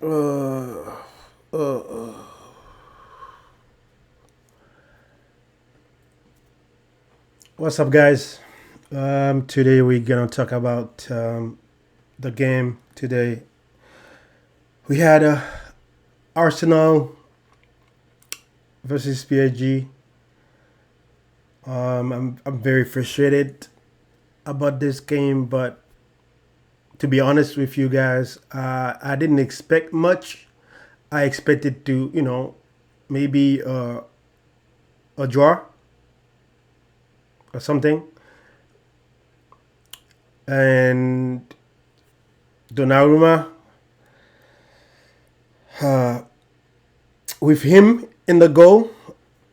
Uh, uh, uh. What's up, guys? Today we're gonna talk about the game. Today we had Arsenal versus PSG. I'm very frustrated about this game, but to be honest with you guys, I didn't expect much. I expected to, maybe a draw or something, and Donnarumma. Uh, with him in the goal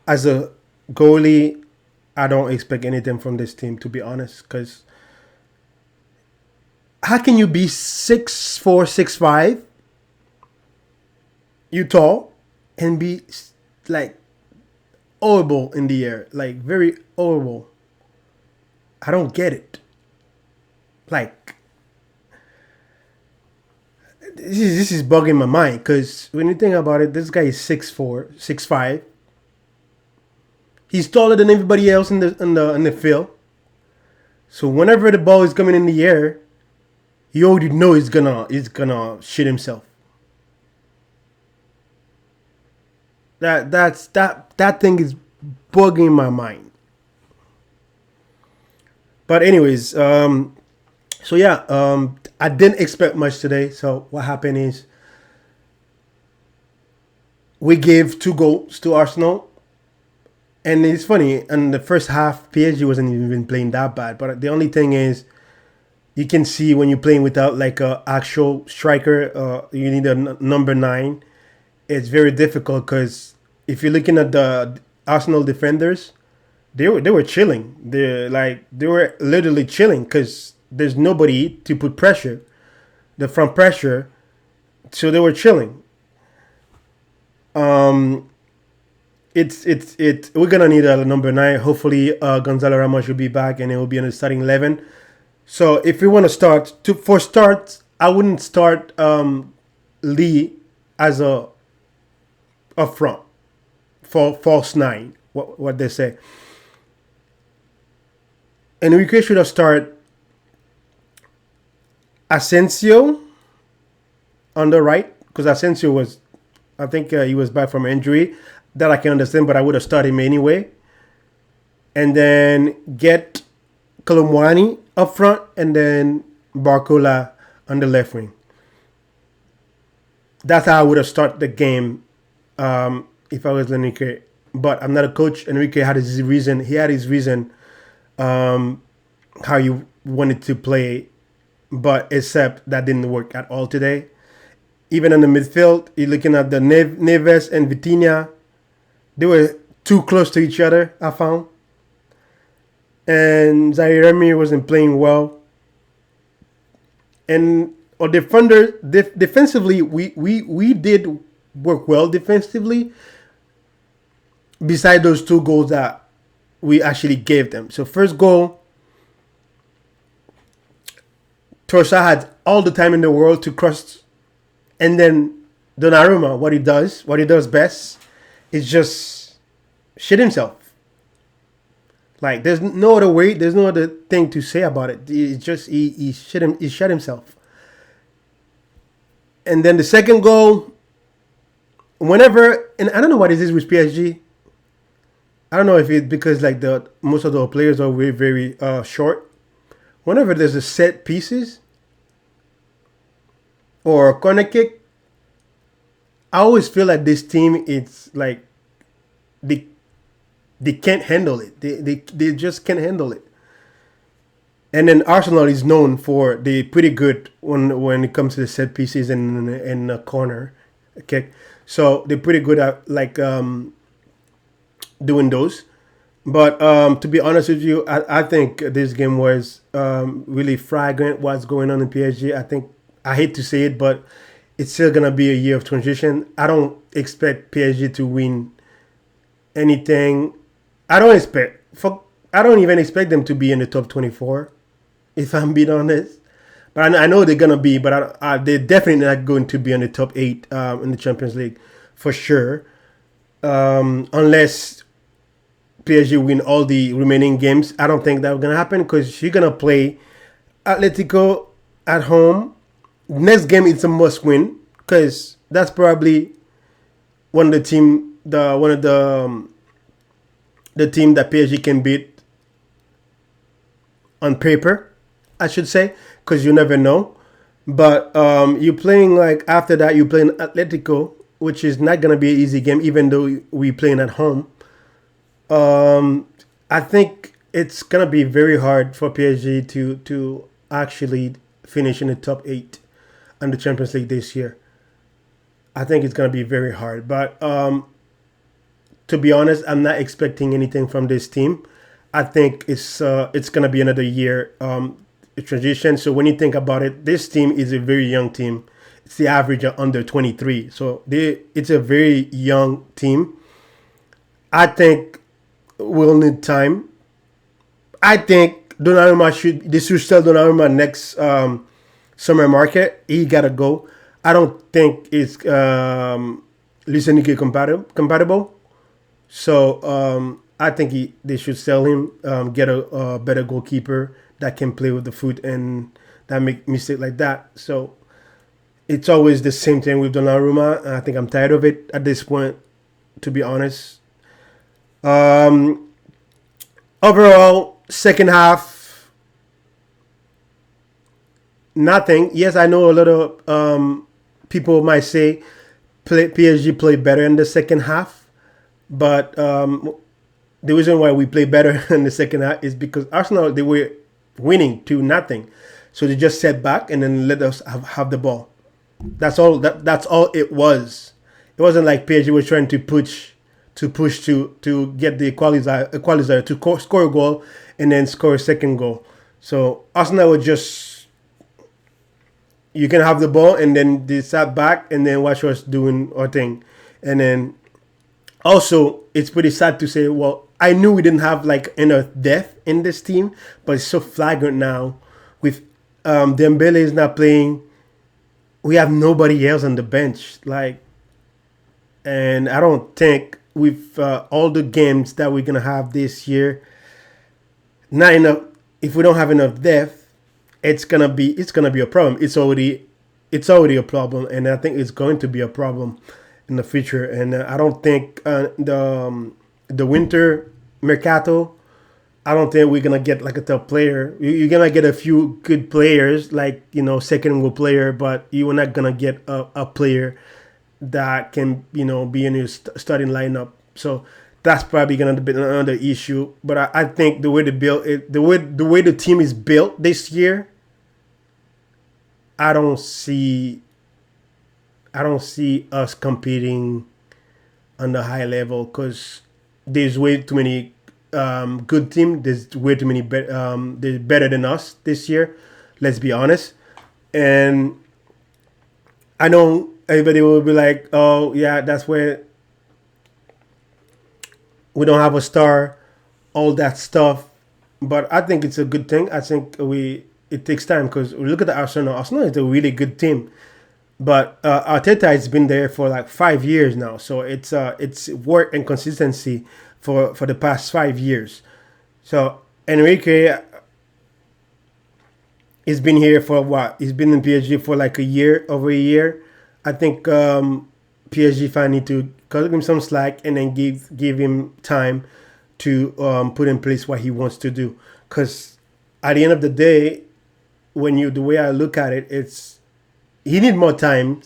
as a goalie, I don't expect anything from this team, to be honest. Because how can you be 6'4", 6'5", you tall, and be like horrible in the air, like very horrible? I don't get it. Like this is bugging my mind because when you think about it, this guy is 6'4", 6'5". He's taller than everybody else in the field. So whenever the ball is coming in the air, you already know he's gonna shit himself. That thing is bugging my mind. But anyways, so yeah, I didn't expect much today. So what happened is we gave 2 goals to Arsenal, and it's funny. In the first half, PSG wasn't even playing that bad. But the only thing is, you can see when you're playing without like a actual striker, you need a number 9. It's very difficult because if you're looking at the Arsenal defenders, they were chilling. They were literally chilling because there's nobody to put pressure, the front pressure. So they were chilling. Um, it's we're gonna need a number 9. Hopefully, Gonzalo Ramos should be back and it will be in the starting 11. So if we want to start for starts, I wouldn't start Lee as a up front for false 9. What they say. Enrique should have started Asensio on the right because Asensio was, I think he was back from injury. That I can understand, but I would have started him anyway. And then get Kolomwani up front and then Barcola on the left wing. That's how I would have started the game if I was Enrique. But I'm not a coach. Enrique had his reason. He had his reason how he wanted to play, but except that didn't work at all today. Even in the midfield, you're looking at the Neves and Vitinha. They were too close to each other, I found. And Zaire wasn't playing well. And on defensively, we did work well defensively. Beside those 2 goals that we actually gave them. So first goal, Torsa had all the time in the world to cross, and then Donnarumma, what he does best, is just shit himself. Like there's no other way, there's no other thing to say about it. It's just he shut himself. And then the second goal, whenever, and I don't know what it is with PSG. I don't know if it's because like the most of the players are very very short. Whenever there's a set pieces or a corner kick, I always feel like this team, it's like they they can't handle it. They just can't handle it. And then Arsenal is known for they pretty good when it comes to the set pieces and in the corner kick. So they're pretty good at like doing those. But to be honest with you, I think this game was really fragrant. What's going on in PSG? I think I hate to say it, but it's still gonna be a year of transition. I don't expect PSG to win anything. I don't expect. I don't even expect them to be in the top 24, if I'm being honest. But I know they're gonna be, but they're definitely not going to be on the top 8 in the Champions League for sure, unless PSG win all the remaining games. I don't think that's gonna happen because you're gonna play Atletico at home. Next game it's a must win because that's probably one of the team, the team that PSG can beat on paper, I should say, because you never know. But you're playing like after that you're playing Atletico, which is not gonna be an easy game, even though we're playing at home. I think it's gonna be very hard for PSG to actually finish in the top 8 in the Champions League this year. I think it's gonna be very hard. But to be honest, I'm not expecting anything from this team. I think it's gonna be another year transition. So when you think about it, this team is a very young team. It's the average of under 23. So it's a very young team. I think we'll need time. I think they should sell Donnarumma next summer market. He gotta go. I don't think it's Luis Enrique compatible. So I think they should sell him, get a better goalkeeper that can play with the foot and that make mistake like that. So it's always the same thing with Donnarumma. And I think I'm tired of it at this point, to be honest. Overall, second half, nothing. Yes, I know a lot of people might say PSG played better in the second half, but the reason why we play better in the second half is because Arsenal, they were winning 2-0, so they just sat back and then let us have the ball. That's all. That's all it was. It wasn't like PSG was trying to push to get the equalizer to score a goal and then score a second goal. So Arsenal was just, you can have the ball and then they sat back and then watch us doing our thing. And then also it's pretty sad to say, well, I knew we didn't have like enough depth in this team, but it's so flagrant now with Dembele is not playing. We have nobody else on the bench, and I don't think with all the games that we're gonna have this year, not enough. If we don't have enough depth, it's gonna be a problem. It's already a problem, and I think it's going to be a problem in the future. And I don't think the winter mercato, I don't think we're gonna get like a top player. You're gonna get a few good players, like second goal player, but you're not gonna get a player that can be in your starting lineup. So that's probably gonna be another issue. But I think the way they build it, the way the team is built this year, I don't see us competing on the high level because there's way too many good team. There's way too many they're better than us this year. Let's be honest. And I know everybody will be like, oh yeah, that's where we don't have a star, all that stuff. But I think it's a good thing. I think it takes time because we look at the Arsenal. Arsenal is a really good team, but Arteta has been there for like 5 years now. So it's work and consistency for the past 5 years. So Enrique he's been here for what? He's been in PSG for like over a year. I think PSG fan need to cut him some slack and then give him time to put in place what he wants to do. Because at the end of the day, the way I look at it, it's he need more time,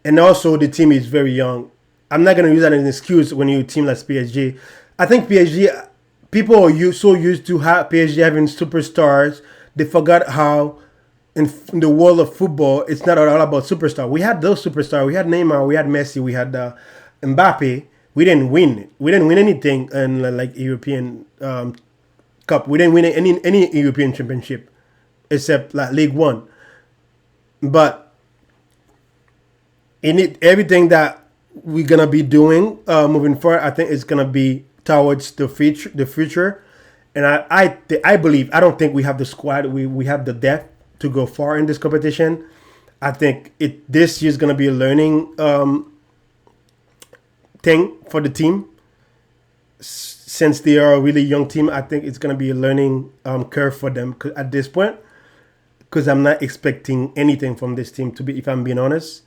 and also the team is very young. I'm not gonna use that as an excuse when you team like PSG. I think PSG people are so used to PSG having superstars, they forgot how in the world of football, it's not all about superstar. We had those superstars. We had Neymar. We had Messi. We had Mbappe. We didn't win. We didn't win anything in like European Cup. We didn't win any European championship except like League One. But everything that we're gonna be doing moving forward, I think it's gonna be towards the future. And I believe, I don't think we have the squad. We have the depth to go far in this competition. I think this year is gonna be a learning thing for the team. Since they are a really young team, I think it's gonna be a learning curve for them at this point. Because I'm not expecting anything from this team, to be, if I'm being honest.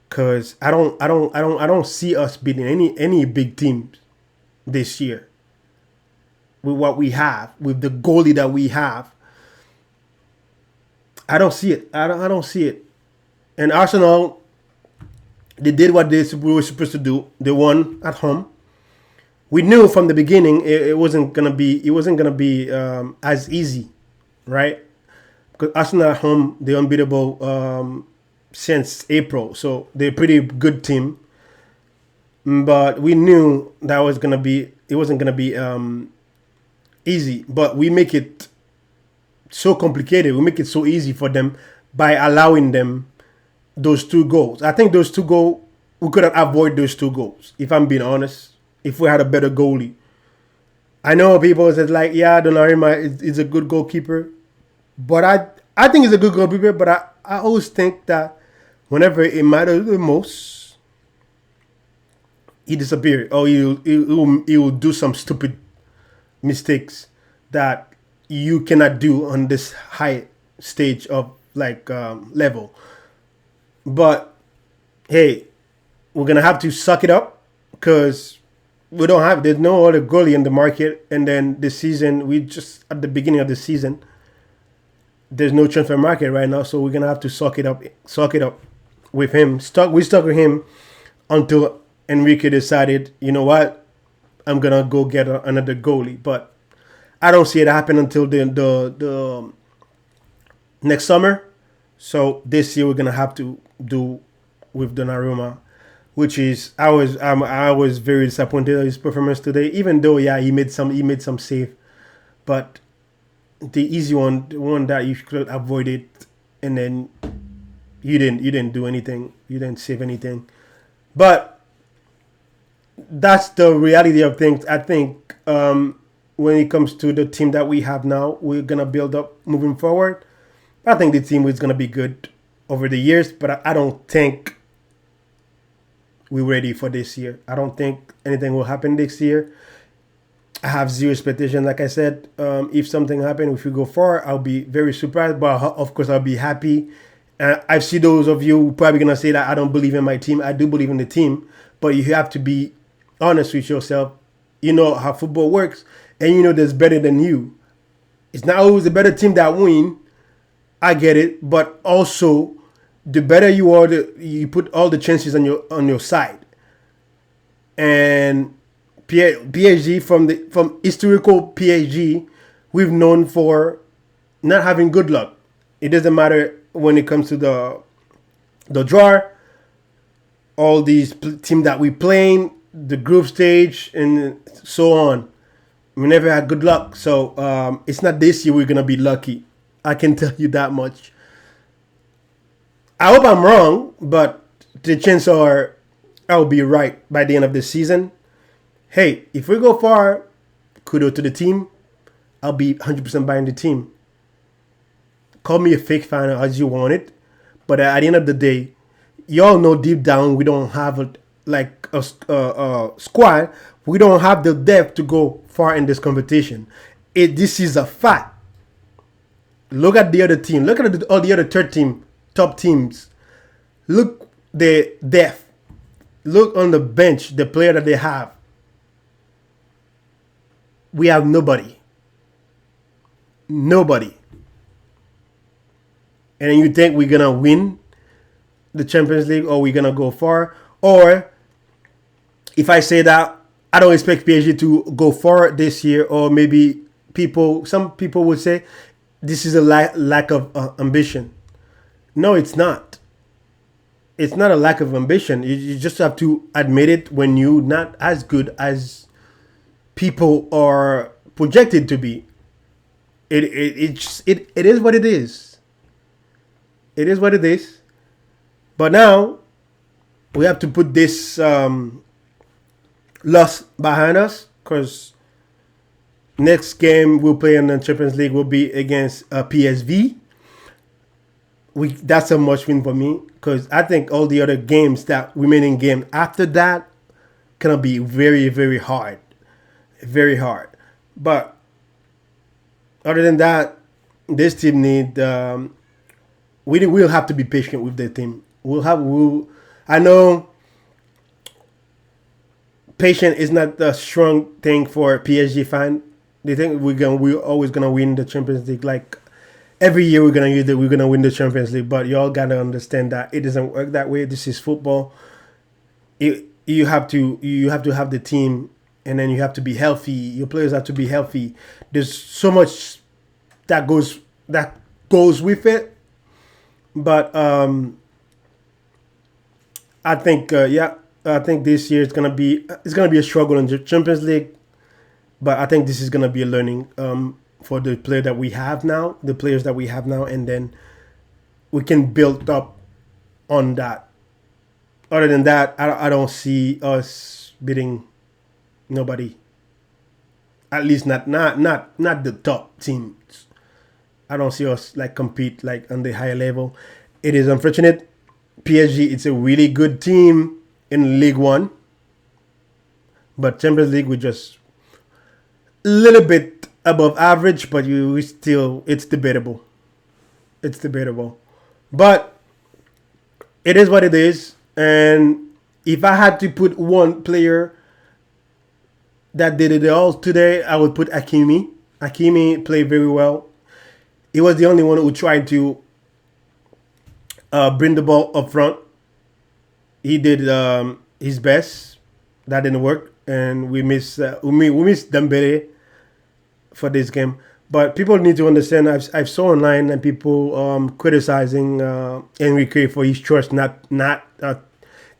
Because I don't see us beating any big teams this year with what we have, with the goalie that we have. I don't see it. I don't see it. And Arsenal, they did what they were supposed to do. They won at home. We knew from the beginning it wasn't gonna be as easy, right? Because Arsenal at home, they're unbeatable since April, so they're a pretty good team. But we knew that it wasn't gonna be easy. But we make it so complicated. We make it so easy for them by allowing them those 2 goals. I think those 2 goals, we could have avoided those 2 goals, if I'm being honest, if we had a better goalie. I know people said like, yeah, Donnarumma is a good goalkeeper, but I think he's a good goalkeeper, but I always think that whenever it matters the most, he disappears, or he will do some stupid mistakes that you cannot do on this high stage of level. But hey, we're gonna have to suck it up because there's no other goalie in the market, and then this season we just at the beginning of the season. There's no transfer market right now, so we're gonna have to suck it up with him. We stuck with him until Enrique decided, you know what, I'm gonna go get another goalie. But I don't see it happen until the next summer. So this year we're gonna have to do with Donnarumma, which is I was very disappointed with his performance today. Even though he made some save, but the easy one, the one that you could avoid it, and then you didn't do anything. You didn't save anything. But that's the reality of things. I think when it comes to the team that we have now, we're gonna build up moving forward. I think the team is gonna be good over the years, but I don't think we're ready for this year. I don't think anything will happen this year. I have zero expectation. Like I said, if something happens, if we go far, I'll be very surprised. But of course, I'll be happy. I see those of you who probably gonna say that I don't believe in my team. I do believe in the team, but you have to be honest with yourself. You know how football works, and you know there's better than you. It's not always the better team that win. I get it, but also the better you are, you put all the chances on your side. And PSG from historical PSG, we've known for not having good luck. It doesn't matter when it comes to the draw. All these teams that we playing, the group stage, and so on, we never had good luck. So it's not this year we're gonna be lucky. I can tell you that much. I hope I'm wrong, but the chances are I'll be right by the end of the season. Hey, if we go far, kudos to the team. I'll be 100% buying the team. Call me a fake fan as you want it, but at the end of the day, y'all know deep down we don't have a squad. We don't have the depth to go far in this competition. This is a fact. Look at the other team. Look at all the other top teams. Look the depth. Look on the bench, the player that they have. We have nobody. Nobody. And then you think we're going to win the Champions League, or we're going to go far? Or if I say that I don't expect PSG to go far this year, or maybe some people would say this is a lack of ambition. No, it's not. It's not a lack of ambition. You just have to admit it when you're not as good as people are projected to be. It is what it is. It is what it is. But now we have to put this loss behind us, because next game we'll play in the Champions League will be against PSV. that's a must win for me because I think all the other games that remaining game after that gonna be very very hard, very hard. But other than that, this team need we will have to be patient with the team. I know patient is not a strong thing for PSG fan. They think we're always gonna win the Champions League. Like every year we're gonna win the Champions League. But y'all gotta understand that it doesn't work that way. This is football. You have to have the team, and then you have to be healthy. Your players have to be healthy. There's so much that goes with it. But I think I think this year it's gonna be a struggle in the Champions League. But I think this is gonna be a learning for the players that we have now, and then we can build up on that. Other than that, I don't see us beating nobody. At least not the top teams. I don't see us like compete like on the higher level. It is unfortunate. PSG, it's a really good team in League One, but Champions League we just a little bit above average. But it's debatable. It's debatable, but it is what it is. And if I had to put one player that did it all today, I would put Hakimi. Hakimi played very well. He was the only one who tried to bring the ball up front. He did his best. That didn't work, and we missed Dembele for this game. But people need to understand. I've saw online and people criticizing Enrique for his choice not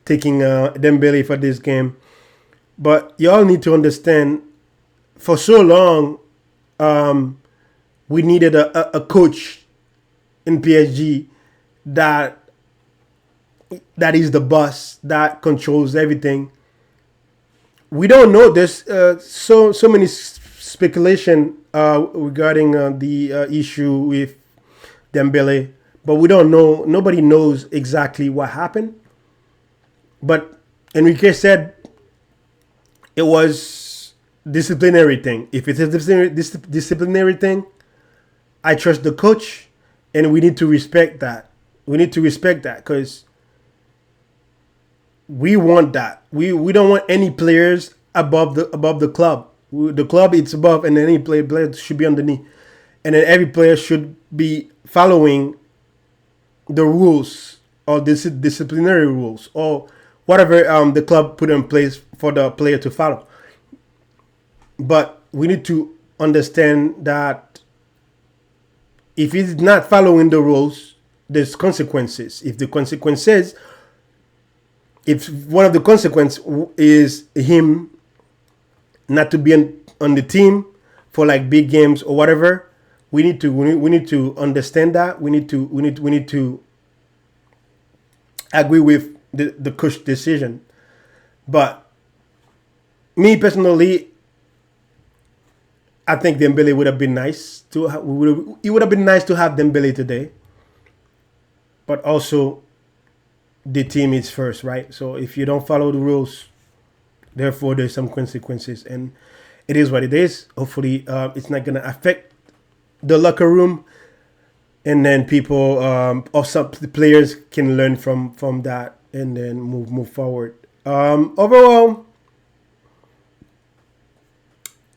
taking Dembele for this game. But y'all need to understand. For so long, we needed a coach in PSG that is the boss that controls everything. We don't know. There's so many speculation regarding the issue with Dembele, but we don't know. Nobody knows exactly what happened. But Enrique said it was disciplinary thing. If it's a disciplinary thing, I trust the coach, and we need to respect that. We need to respect that because we want that. We don't want any players above the club. The club it's above, and any player should be underneath, and then every player should be following the rules or disciplinary rules or whatever the club put in place for the player to follow. But we need to understand that if he's not following the rules, there's consequences. If one of the consequences is him not to be on the team for like big games or whatever, we need to understand that. We need to agree with the coach decision. But me personally, I think Dembele would have been nice it would have been nice to have Dembele today. But also, the team is first, right? So if you don't follow the rules, therefore there's some consequences, and it is what it is. Hopefully, it's not gonna affect the locker room, and then people or some players can learn from that and then move forward. Overall,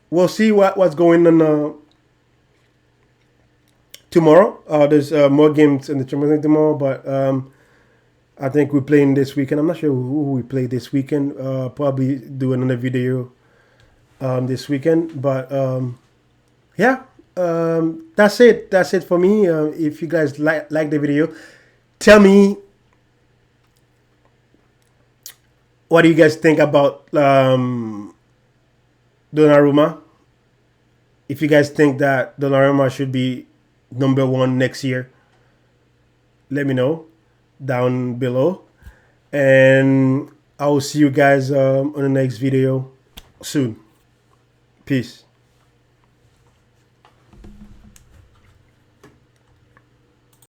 we'll see what's going on tomorrow. There's more games in the Champions League tomorrow, but I think we're playing this weekend. I'm not sure who we play this weekend. Probably do another video this weekend. But yeah, that's it. That's it for me. If you guys like the video, tell me what do you guys think about Donnarumma. If you guys think that Donnarumma should be number 1 next year, let me know down below, and I will see you guys on the next video soon. Peace.